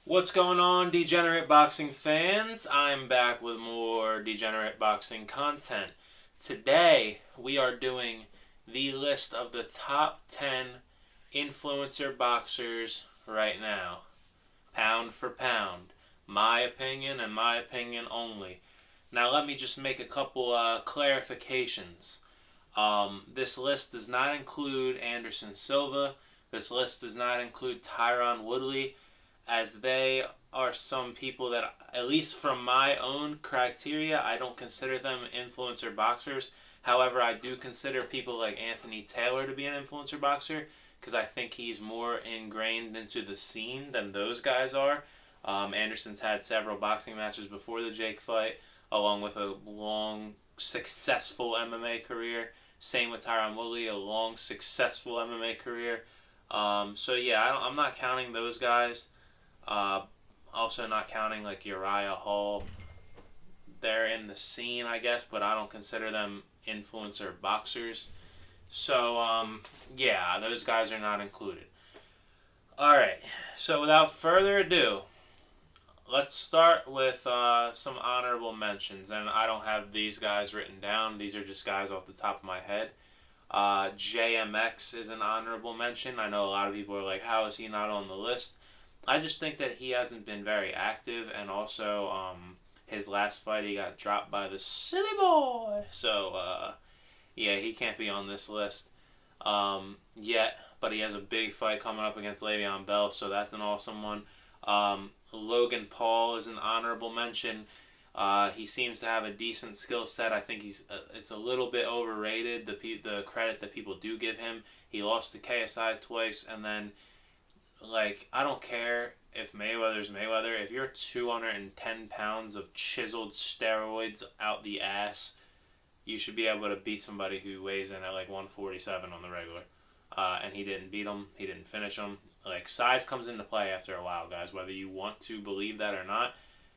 What's going on, Degenerate Boxing fans? I'm back with more Degenerate Boxing content. Today, we are doing the list of the top 10 influencer boxers right now, pound for pound. My opinion and my opinion only. Now, let me just make a couple clarifications. This list does not include Anderson Silva. This list does not include Tyron Woodley, as they are some people that, at least from my own criteria, I don't consider them influencer boxers. However, I do consider people like Anthony Taylor to be an influencer boxer because I think he's more ingrained into the scene than those guys are. Anderson's had several boxing matches before the Jake fight, along with a long, successful MMA career. Same with Tyron Woodley, a long, successful MMA career. So yeah, I'm not counting those guys. Uh, Also, not counting like Uriah Hall. They're in the scene, I guess, but I don't consider them influencer boxers. So, yeah, those guys are not included. All right. So, without further ado, let's start with some honorable mentions. And I don't have these guys written down, these are just guys off the top of my head. JMX is an honorable mention. I know a lot of people are like, how is he not on the list? I just think that he hasn't been very active, and also his last fight he got dropped by the City Boy. So yeah, he can't be on this list yet. But he has a big fight coming up against Le'Veon Bell, so that's an awesome one. Logan Paul is an honorable mention. He seems to have a decent skill set. I think it's a little bit overrated, the credit that people do give him. He lost to KSI twice, and then, like, I don't care if Mayweather's Mayweather. If you're 210 pounds of chiseled steroids out the ass, you should be able to beat somebody who weighs in at like 147 on the regular. And he didn't beat him. He didn't finish him. Like, size comes into play after a while, guys. Whether you want to believe that or not,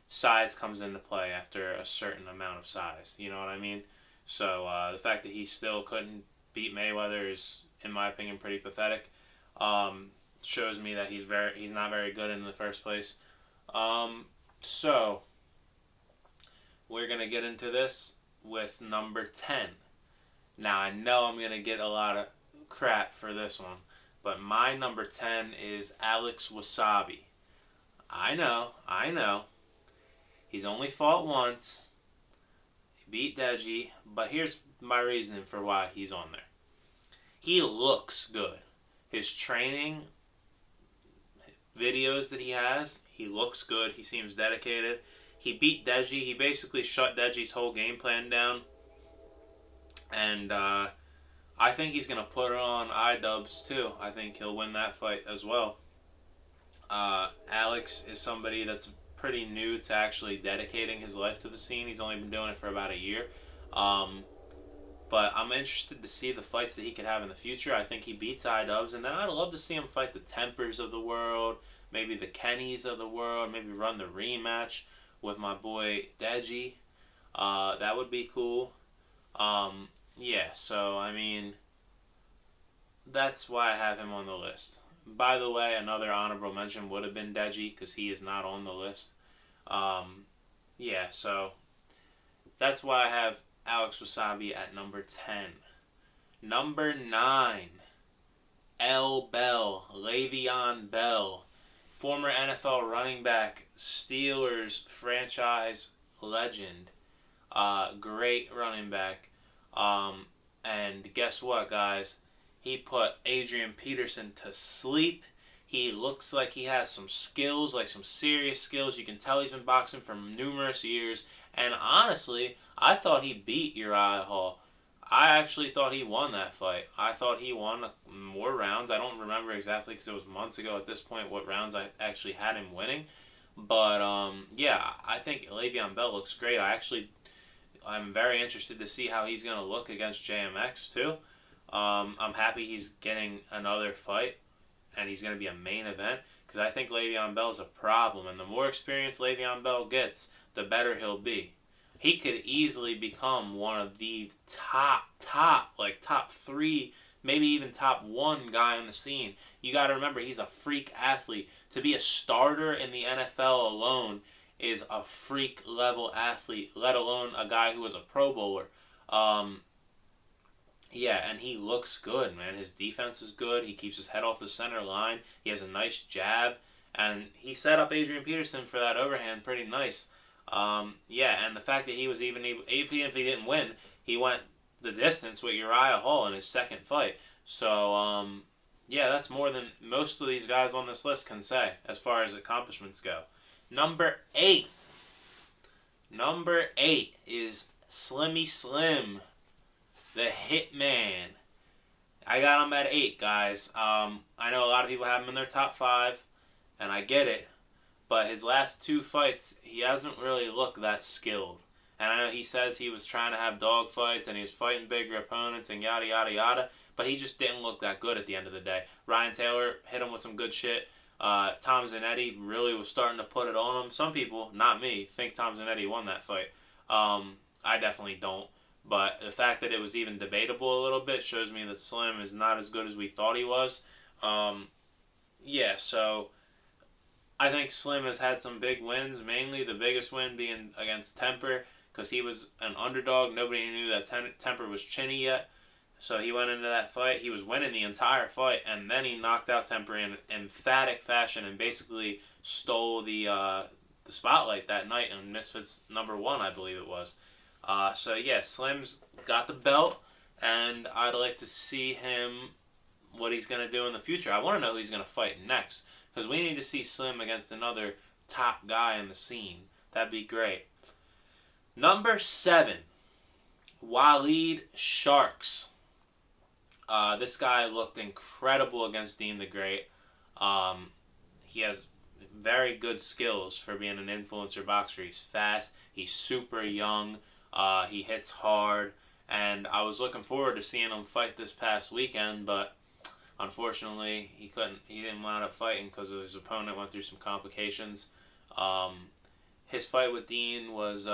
size comes into play after a certain amount of size. You know what I mean? So the fact that he still couldn't beat Mayweather is, in my opinion, pretty pathetic. Um, Shows me that he's not very good in the first place. So we're gonna get into this with number 10. Now I know I'm gonna get a lot of crap for this one, but my number 10 is Alex Wasabi. I know. He's only fought once. He beat Deji, but here's my reasoning for why he's on there. He looks good. His training videos that he has, he looks good. He seems dedicated. He beat Deji. He basically shut Deji's whole game plan down. And I think he's going to put it on iDubbbz too. I think he'll win that fight as well. Alex is somebody that's pretty new to actually dedicating his life to the scene. He's only been doing it for about a year. Um, but I'm interested to see the fights that he could have in the future. I think he beats iDubbbz, and then I'd love to see him fight the Tempers of the world, maybe the Kennys of the world, maybe run the rematch with my boy Deji. That would be cool. Yeah, so I mean, that's why I have him on the list. By the way, another honorable mention would have been Deji because he is not on the list. Um, yeah, so that's why I have Alex Wasabi at number 10. Number 9, L. Bell, Le'Veon Bell, former NFL running back, Steelers franchise legend, great running back. And guess what, guys? He put Adrian Peterson to sleep. He looks like he has some skills, like some serious skills. You can tell he's been boxing for numerous years. And honestly, I thought he beat Uriah Hall. I actually thought he won that fight. I thought he won more rounds. I don't remember exactly because it was months ago at this point what rounds I actually had him winning. But yeah, I think Le'Veon Bell looks great. I'm very interested to see how he's going to look against JMX too. I'm happy he's getting another fight, and he's going to be a main event because I think Le'Veon Bell's a problem, and the more experience Le'Veon Bell gets, the better he'll be. He could easily become one of the top 3, maybe even top 1 guy on the scene You got to remember, he's a freak athlete. To be a starter in the NFL alone is a freak level athlete, let alone a guy who was a Pro Bowler. Um, yeah, and he looks good, man. His defense is good. He keeps his head off the center line. He has a nice jab, and he set up Adrian Peterson for that overhand pretty nice. Yeah, and the fact that he was even even if he didn't win, he went the distance with Uriah Hall in his second fight. So, yeah, that's more than most of these guys on this list can say as far as accomplishments go. Number eight. Number eight is Slimmy Slim, the Hitman. I got him at 8, guys. I know a lot of people have him in their top 5, and I get it. But his last 2 fights, he hasn't really looked that skilled. And I know he says he was trying to have dog fights and he was fighting bigger opponents and yada yada yada, but he just didn't look that good at the end of the day. Ryan Taylor hit him with some good shit. Tom Zanetti really was starting to put it on him. Some people, not me, think Tom Zanetti won that fight. I definitely don't. But the fact that it was even debatable a little bit shows me that Slim is not as good as we thought he was. Yeah, so I think Slim has had some big wins, mainly the biggest win being against Temper, because he was an underdog. Nobody knew that Temper was chinny yet. So he went into that fight. He was winning the entire fight, and then he knocked out Temper in emphatic fashion and basically stole the spotlight that night in Misfits #1, I believe it was. So yeah, Slim's got the belt, and I'd like to see him what he's gonna do in the future. I want to know who he's gonna fight next, because we need to see Slim against another top guy in the scene. That'd be great. Number 7, Waleed Sharks. This guy looked incredible against Dean the Great. He has very good skills for being an influencer boxer. He's fast. He's super young. He hits hard. And I was looking forward to seeing him fight this past weekend, but unfortunately he couldn't. He didn't wind up fighting because his opponent went through some complications. His fight with Dean was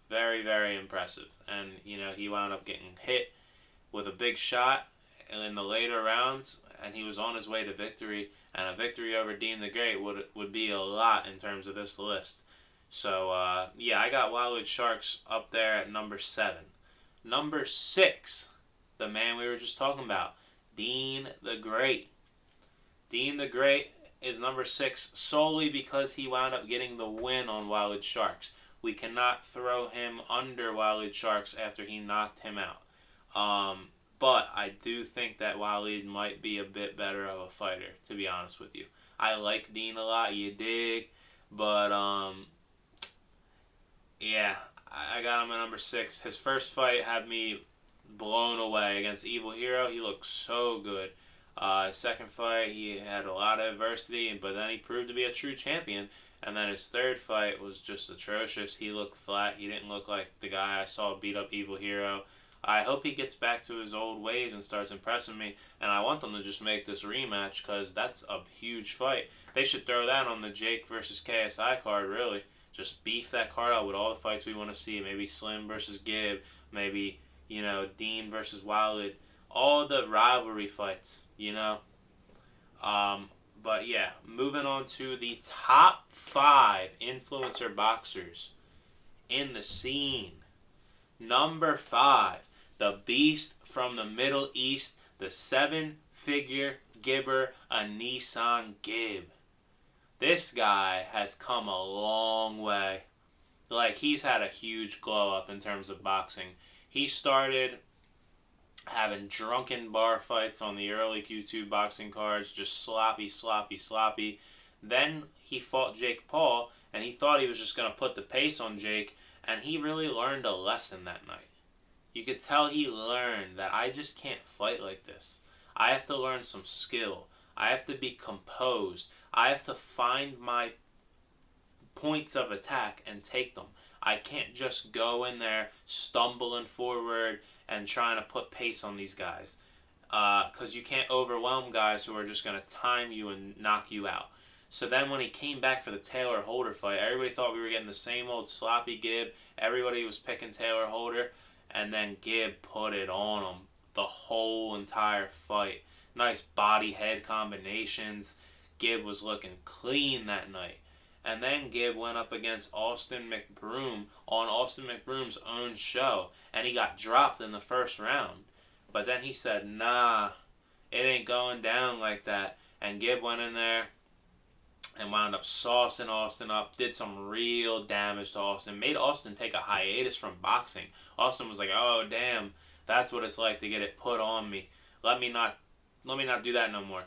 very, very impressive, and he wound up getting hit with a big shot in the later rounds, and he was on his way to victory. And a victory over Dean the Great would be a lot in terms of this list. So yeah, I got Waleed Sharks up there at number 7. Number 6, the man we were just talking about, Dean the Great. Dean the Great is number 6 solely because he wound up getting the win on Waleed Sharks. We cannot throw him under Waleed Sharks after he knocked him out. But I do think that Waleed might be a bit better of a fighter, to be honest with you. I like Dean a lot, you dig? But, yeah, I got him at number 6. His first fight had me blown away against Evil Hero. He looked so good. His second fight, he had a lot of adversity, but then he proved to be a true champion. And then his third fight was just atrocious. He looked flat. He didn't look like the guy I saw beat up Evil Hero. I hope he gets back to his old ways and starts impressing me. And I want them to just make this rematch, because that's a huge fight. They should throw that on the Jake versus KSI card, really. Just beef that card out with all the fights we want to see. Maybe Slim versus Gibb. Maybe, Dean versus Waleed. All the rivalry fights, But yeah, moving on to the top 5 influencer boxers in the scene. Number 5, the beast from the Middle East, the 7-figure Gibber, Anisan Gibb. This guy has come a long way. Like, he's had a huge glow up in terms of boxing. He started having drunken bar fights on the early YouTube boxing cards, just sloppy, sloppy, sloppy. Then he fought Jake Paul, and he thought he was just going to put the pace on Jake, and he really learned a lesson that night. You could tell he learned that I just can't fight like this. I have to learn some skill. I have to be composed. I have to find my points of attack and take them. I can't just go in there stumbling forward and trying to put pace on these guys. Because you can't overwhelm guys who are just going to time you and knock you out. So then when he came back for the Taylor Holder fight, everybody thought we were getting the same old sloppy Gibb. Everybody was picking Taylor Holder. And then Gibb put it on him the whole entire fight. nice body head combinations. Gib was looking clean that night. And then Gib went up against Austin McBroom on Austin McBroom's own show, and he got dropped in the first round. But then he said, nah, it ain't going down like that. And Gib went in there and wound up saucing Austin up, did some real damage to Austin, made Austin take a hiatus from boxing. Austin was like, oh damn, that's what it's like to get it put on me. Let me not do that no more.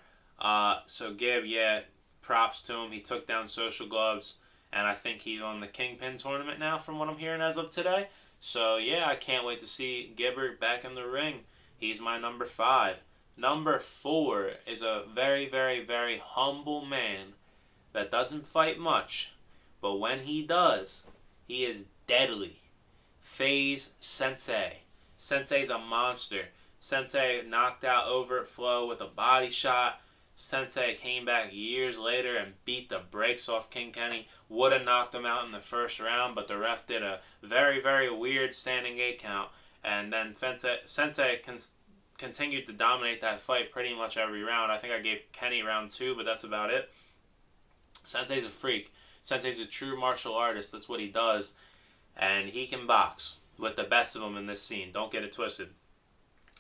So Gib, yeah, props to him. He took down Social Gloves, and I think he's on the Kingpin tournament now, from what I'm hearing as of today. So yeah, I can't wait to see Gibbert back in the ring. He's my number 5. Number 4 is a very, very, very humble man that doesn't fight much, but when he does, he is deadly. FaZe Sensei. Sensei's a monster. Sensei knocked out Overt Flow with a body shot. Sensei came back years later and beat the brakes off King Kenny. Would have knocked him out in the first round, but the ref did a very, very weird standing 8 count. And then Sensei continued to dominate that fight pretty much every round. I think I gave Kenny round 2, but that's about it. Sensei's a freak. Sensei's a true martial artist. That's what he does. And he can box with the best of them in this scene. Don't get it twisted.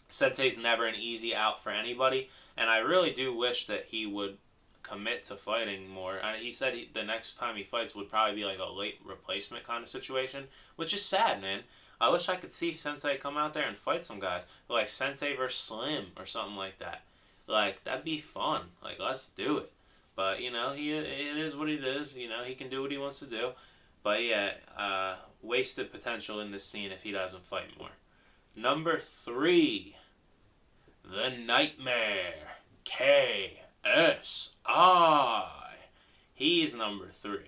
Sensei's never an easy out for anybody. And I really do wish that he would commit to fighting more. And he said the next time he fights would probably be like a late replacement kind of situation. Which is sad, man. I wish I could see Sensei come out there and fight some guys. Like Sensei versus Slim or something like that. Like, that'd be fun. Like, let's do it. But, you know, it is what it is. You know, he can do what he wants to do. But, yeah, wasted potential in this scene if he doesn't fight more. Number 3, The Nightmare, KSI. He's number 3.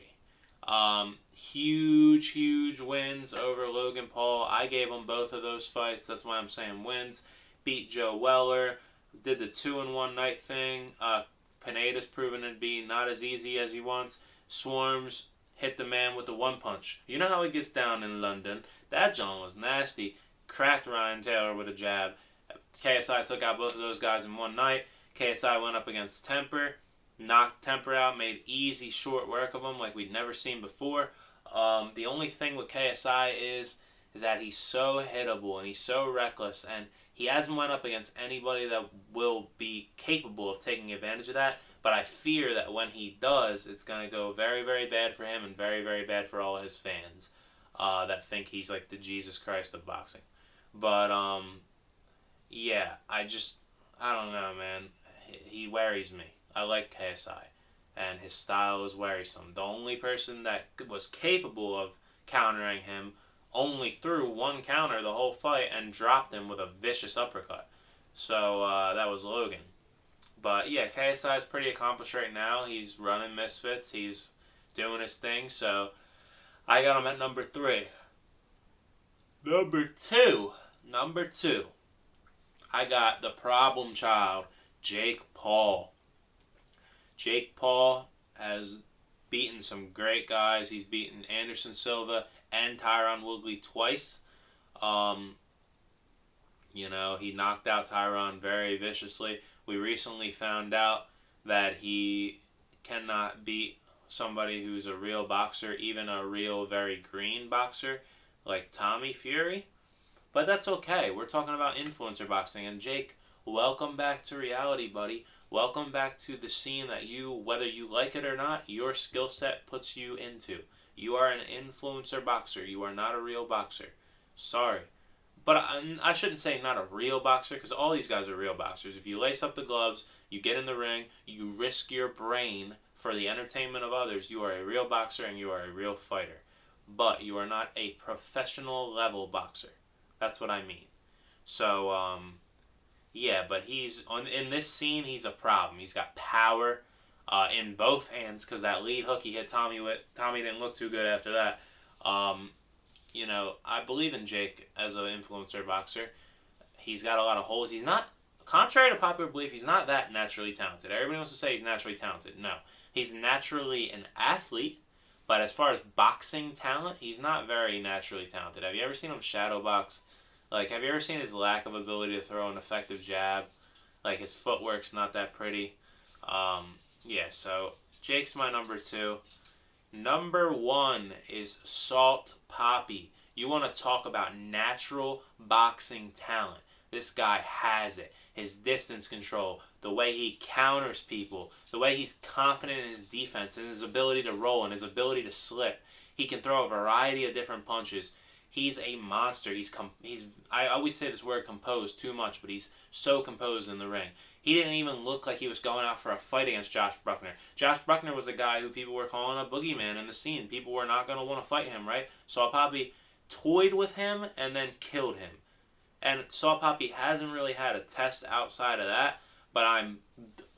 Huge wins over Logan Paul. I gave him both of those fights. That's why I'm saying wins. Beat Joe Weller. Did the 2-in-1 night thing. Pineda's proven to be not as easy as he wants. Swarms hit the man with the 1 punch. You know how he gets down in London. That John was nasty. Cracked Ryan Taylor with a jab. KSI took out both of those guys in one night. KSI went up against Temper. Knocked Temper out. Made easy short work of him like we'd never seen before. The only thing with KSI is that he's so hittable and he's so reckless, and he hasn't went up against anybody that will be capable of taking advantage of that. But I fear that when he does, it's going to go very, very bad for him and very, very bad for all of his fans that think he's like the Jesus Christ of boxing. But, yeah, I don't know, man. He worries me. I like KSI, and his style is worrisome. The only person that was capable of countering him only threw 1 counter the whole fight and dropped him with a vicious uppercut. So that was Logan. But yeah, KSI is pretty accomplished right now. He's running Misfits. He's doing his thing. So I got him at number 3. Number two. I got the problem child, Jake Paul. Jake Paul has beaten some great guys. He's beaten Anderson Silva and Tyron Woodley twice. You know, he knocked out Tyron very viciously. We recently found out that he cannot beat somebody who's a real boxer, even a real very green boxer, like Tommy Fury. But that's okay. We're talking about influencer boxing. And Jake, welcome back to reality, buddy. Welcome back to the scene that you, whether you like it or not, your skill set puts you into. You are an influencer boxer. You are not a real boxer. Sorry. But I shouldn't say not a real boxer, because all these guys are real boxers. If you lace up the gloves, you get in the ring, you risk your brain for the entertainment of others, you are a real boxer and you are a real fighter. But you are not a professional level boxer. That's what I mean. So, yeah, but in this scene, he's a problem. He's got power in both hands, because that lead hook he hit Tommy with, Tommy didn't look too good after that. You know, I believe in Jake as an influencer boxer. He's got a lot of holes. He's not, contrary to popular belief, he's not that naturally talented. Everybody wants to say he's naturally talented. No. He's naturally an athlete, but as far as boxing talent, he's not very naturally talented. Have you ever seen him shadow box? Like, have you ever seen his lack of ability to throw an effective jab? Like, his footwork's not that pretty. Yeah, so Jake's my number 2. Number 1 is Salt Poppy. You want to talk about natural boxing talent. This guy has it. His distance control, the way he counters people, the way he's confident in his defense and his ability to roll and his ability to slip. He can throw a variety of different punches. He's a monster. I always say this word composed too much, but he's so composed in the ring. He didn't even look like he was going out for a fight against Josh Bruckner. Josh Bruckner was a guy who people were calling a boogeyman in the scene. People were not going to want to fight him, right? Saw Poppy toyed with him and then killed him. And Saw Poppy hasn't really had a test outside of that, but I'm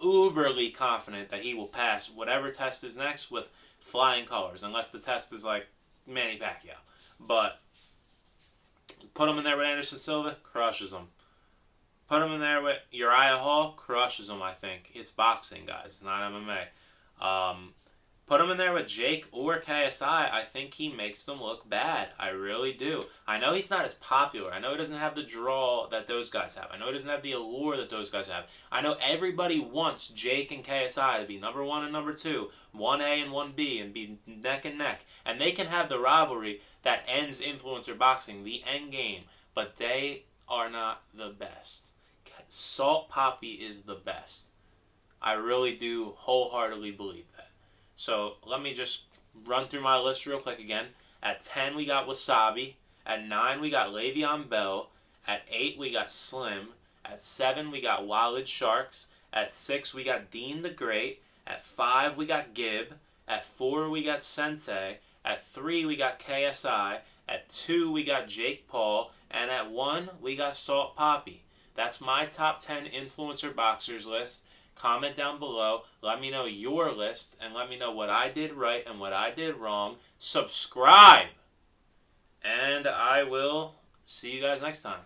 uberly confident that he will pass whatever test is next with flying colors, unless the test is like Manny Pacquiao. But put him in there with Anderson Silva, crushes him. Put him in there with Uriah Hall, crushes him, I think. It's boxing, guys. It's not MMA. Put him in there with Jake or KSI, I think he makes them look bad. I really do. I know he's not as popular. I know he doesn't have the draw that those guys have. I know he doesn't have the allure that those guys have. I know everybody wants Jake and KSI to be number 1 and number 2, 1A and 1B, and be neck and neck. And they can have the rivalry that ends influencer boxing, the end game. But they are not the best. Salt Poppy is the best. I really do wholeheartedly believe that. So let me just run through my list real quick again. At 10 we got Wasabi. At 9 we got Le'Veon Bell. At 8 we got Slim. At 7 we got Walid Sharks. At 6 we got Dean the Great. At 5 we got Gibb. At 4 we got Sensei. At 3 we got KSI. At 2 we got Jake Paul. And at 1 we got Salt Poppy. That's my top 10 influencer boxers list. Comment down below. Let me know your list and let me know what I did right and what I did wrong. Subscribe! And I will see you guys next time.